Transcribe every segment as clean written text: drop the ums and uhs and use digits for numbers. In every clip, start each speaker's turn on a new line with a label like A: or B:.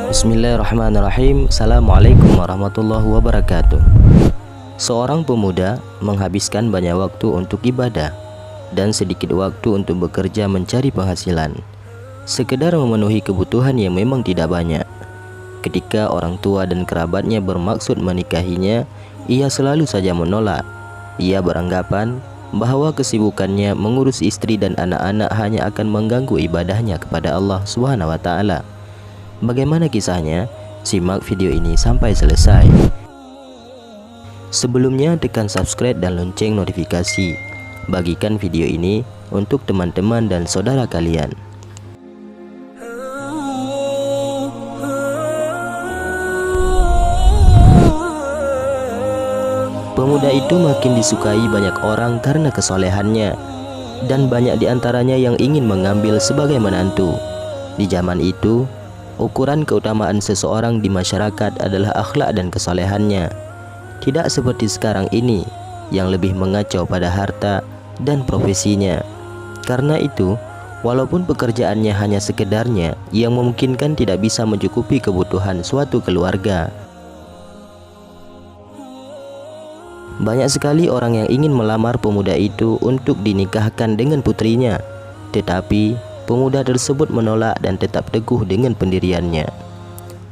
A: Bismillahirrahmanirrahim. Assalamualaikum warahmatullahi wabarakatuh. Seorang pemuda menghabiskan banyak waktu untuk ibadah dan sedikit waktu untuk bekerja mencari penghasilan, sekedar memenuhi kebutuhan yang memang tidak banyak. Ketika orang tua dan kerabatnya bermaksud menikahinya, ia selalu saja menolak. Ia beranggapan bahwa kesibukannya mengurus istri dan anak-anak hanya akan mengganggu ibadahnya kepada Allah Subhanahu wa Ta'ala. Bagaimana kisahnya? Simak video ini sampai selesai. Sebelumnya tekan subscribe dan lonceng notifikasi. Bagikan video ini untuk teman-teman dan saudara kalian. Pemuda itu makin disukai banyak orang karena kesolehannya, dan banyak diantaranya yang ingin mengambil sebagai menantu. Di zaman itu, ukuran keutamaan seseorang di masyarakat adalah akhlak dan kesolehannya. Tidak seperti sekarang ini yang lebih mengacu pada harta dan profesinya. Karena itu, walaupun pekerjaannya hanya sekedarnya yang memungkinkan tidak bisa mencukupi kebutuhan suatu keluarga. Banyak sekali orang yang ingin melamar pemuda itu untuk dinikahkan dengan putrinya, tetapi pemuda tersebut menolak dan tetap teguh dengan pendiriannya.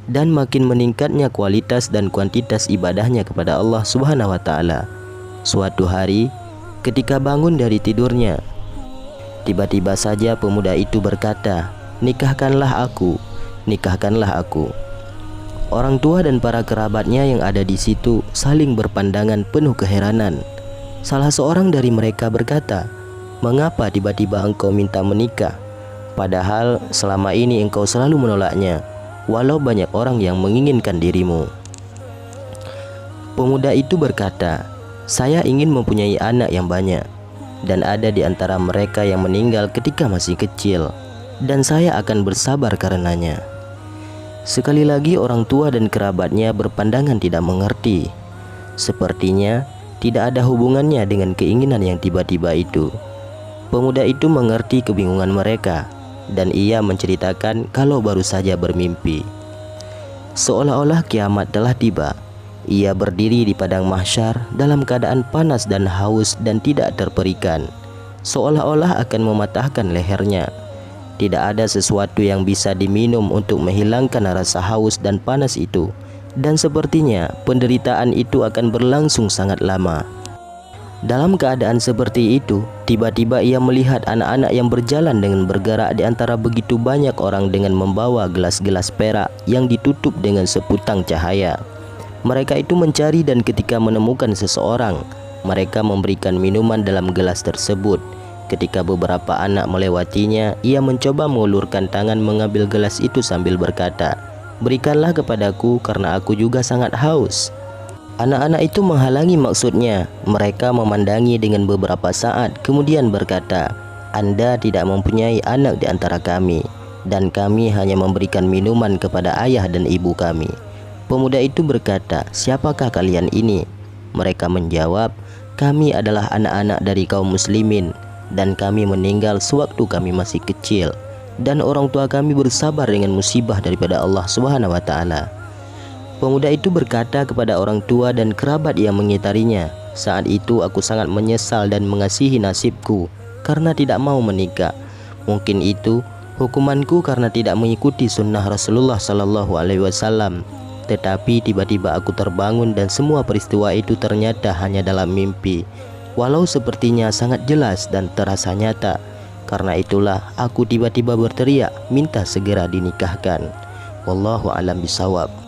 A: Dan makin meningkatnya kualitas dan kuantitas ibadahnya kepada Allah Subhanahu wa Ta'ala. Suatu hari, ketika bangun dari tidurnya, tiba-tiba saja pemuda itu berkata, "Nikahkanlah aku, nikahkanlah aku." Orang tua dan para kerabatnya yang ada di situ saling berpandangan penuh keheranan. Salah seorang dari mereka berkata, "Mengapa tiba-tiba engkau minta menikah? Padahal selama ini engkau selalu menolaknya, walau banyak orang yang menginginkan dirimu." Pemuda itu berkata, "Saya ingin mempunyai anak yang banyak, dan ada di antara mereka yang meninggal ketika masih kecil, dan saya akan bersabar karenanya." Sekali lagi orang tua dan kerabatnya berpandangan tidak mengerti. Sepertinya tidak ada hubungannya dengan keinginan yang tiba-tiba itu. Pemuda itu mengerti kebingungan mereka, dan ia menceritakan kalau baru saja bermimpi. Seolah-olah kiamat telah tiba. Ia berdiri di padang mahsyar dalam keadaan panas dan haus dan tidak terperikan, seolah-olah akan mematahkan lehernya. Tidak ada sesuatu yang bisa diminum untuk menghilangkan rasa haus dan panas itu, dan sepertinya penderitaan itu akan berlangsung sangat lama. Dalam keadaan seperti itu, tiba-tiba ia melihat anak-anak yang berjalan dengan bergerak di antara begitu banyak orang dengan membawa gelas-gelas perak yang ditutup dengan seputang cahaya. Mereka itu mencari, dan ketika menemukan seseorang, mereka memberikan minuman dalam gelas tersebut. Ketika beberapa anak melewatinya, ia mencoba mengulurkan tangan mengambil gelas itu sambil berkata, "Berikanlah kepadaku karena aku juga sangat haus." Anak-anak itu menghalangi maksudnya. Mereka memandangi dengan beberapa saat, kemudian berkata, "Anda tidak mempunyai anak di antara kami, dan kami hanya memberikan minuman kepada ayah dan ibu kami." Pemuda itu berkata, "Siapakah kalian ini?" Mereka menjawab, "Kami adalah anak-anak dari kaum muslimin, dan kami meninggal sewaktu kami masih kecil, dan orang tua kami bersabar dengan musibah daripada Allah Subhanahu wa Ta'ala." Pemuda itu berkata kepada orang tua dan kerabat yang mengitarinya, "Saat itu aku sangat menyesal dan mengasihi nasibku karena tidak mau menikah. Mungkin itu hukumanku karena tidak mengikuti sunnah Rasulullah Sallallahu Alaihi Wasallam. Tetapi tiba-tiba aku terbangun dan semua peristiwa itu ternyata hanya dalam mimpi, walau sepertinya sangat jelas dan terasa nyata. Karena itulah aku tiba-tiba berteriak minta segera dinikahkan. Wallahu a'lam bishawab."